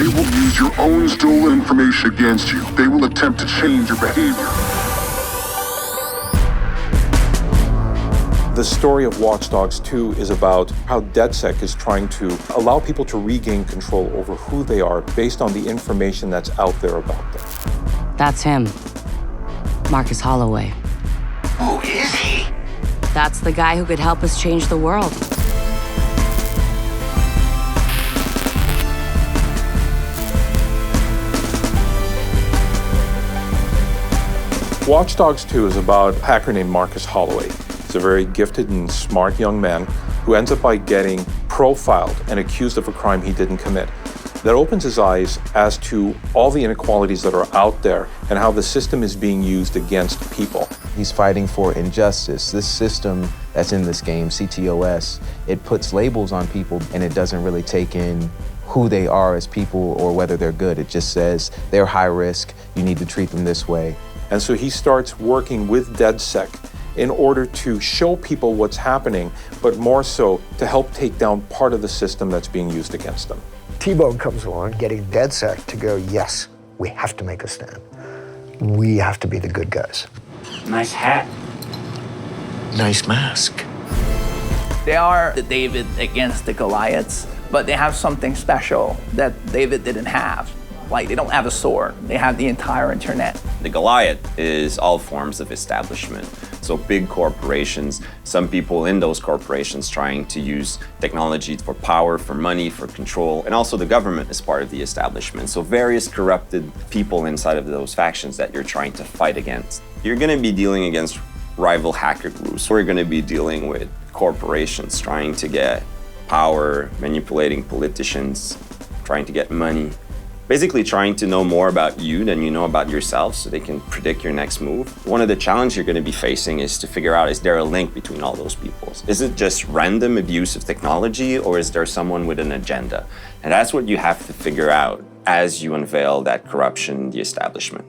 They will use your own stolen information against you. They will attempt to change your behavior. The story of Watch Dogs 2 is about how DedSec is trying to allow people to regain control over who they are based on the information that's out there about them. That's him. Marcus Holloway. Who is he? That's the guy who could help us change the world. Watch Dogs 2 is about a hacker named Marcus Holloway. He's a very gifted and smart young man who ends up by getting profiled and accused of a crime he didn't commit. That opens his eyes as to all the inequalities that are out there and how the system is being used against people. He's fighting for injustice. This system that's in this game, CTOS, it puts labels on people and it doesn't really take in who they are as people or whether they're good. It just says they're high risk, you need to treat them this way. And so he starts working with DedSec in order to show people what's happening, but more so to help take down part of the system that's being used against them. T-Bone comes along, getting DedSec to go, yes, we have to make a stand. We have to be the good guys. Nice hat. Nice mask. They are the David against the Goliaths, but they have something special that David didn't have. Like, they don't have a sword, they have the entire internet. The Goliath is all forms of establishment. So big corporations, some people in those corporations trying to use technology for power, for money, for control, and also the government is part of the establishment. So various corrupted people inside of those factions that you're trying to fight against. You're gonna be dealing against rival hacker groups. We're gonna be dealing with corporations trying to get power, manipulating politicians, trying to get money. Basically trying to know more about you than you know about yourself so they can predict your next move. One of the challenges you're going to be facing is to figure out, is there a link between all those people? Is it just random abuse of technology or is there someone with an agenda? And that's what you have to figure out as you unveil that corruption in the establishment.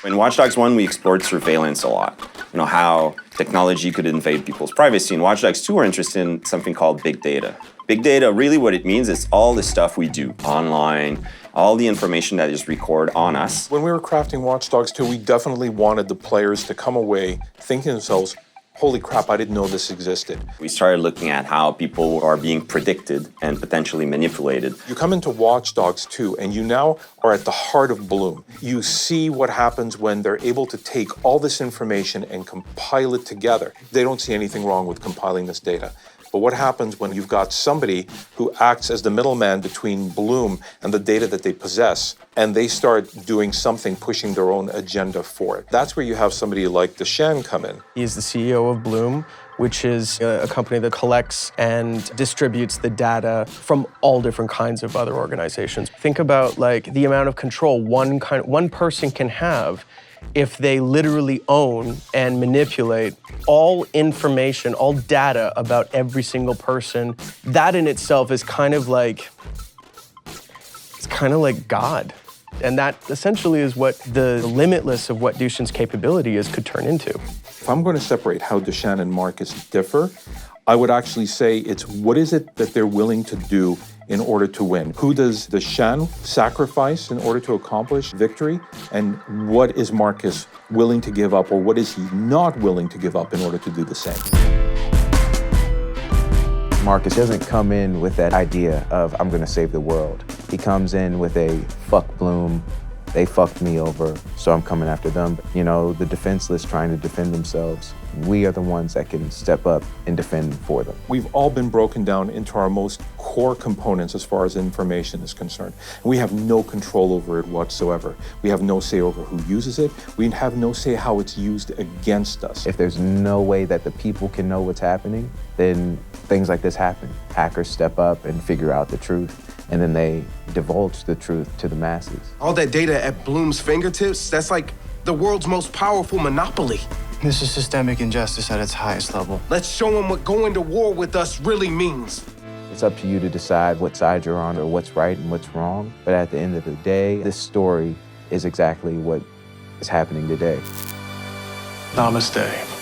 In Watch Dogs 1, we explored surveillance a lot. You know, how technology could invade people's privacy. In Watch Dogs 2, we're interested in something called big data. Big data, really what it means is all the stuff we do online, all the information that is recorded on us. When we were crafting Watch Dogs 2, we definitely wanted the players to come away thinking to themselves, holy crap, I didn't know this existed. We started looking at how people are being predicted and potentially manipulated. You come into Watch Dogs 2 and you now are at the heart of Bloom. You see what happens when they're able to take all this information and compile it together. They don't see anything wrong with compiling this data. But what happens when you've got somebody who acts as the middleman between Bloom and the data that they possess, and they start doing something, pushing their own agenda for it? That's where you have somebody like Deshan come in. He's the CEO of Bloom, which is a company that collects and distributes the data from all different kinds of other organizations. Think about like the amount of control one person can have if they literally own and manipulate all information, all data about every single person. That in itself is kind of like God. And that essentially is what the limitless of what Dushan's capability is could turn into. If I'm going to separate how Deshan and Marcus differ, I would actually say it's what is it that they're willing to do in order to win? Who does Deshan sacrifice in order to accomplish victory? And what is Marcus willing to give up, or what is he not willing to give up in order to do the same? Marcus doesn't come in with that idea of, I'm gonna save the world. He comes in with a fuck Bloom, they fucked me over, so I'm coming after them. You know, the defenseless trying to defend themselves. We are the ones that can step up and defend for them. We've all been broken down into our most core components as far as information is concerned. We have no control over it whatsoever. We have no say over who uses it. We have no say how it's used against us. If there's no way that the people can know what's happening, then things like this happen. Hackers step up and figure out the truth, and then they divulge the truth to the masses. All that data at Bloom's fingertips, that's like the world's most powerful monopoly. This is systemic injustice at its highest level. Let's show them what going to war with us really means. It's up to you to decide what side you're on or what's right and what's wrong. But at the end of the day, this story is exactly what is happening today. Namaste.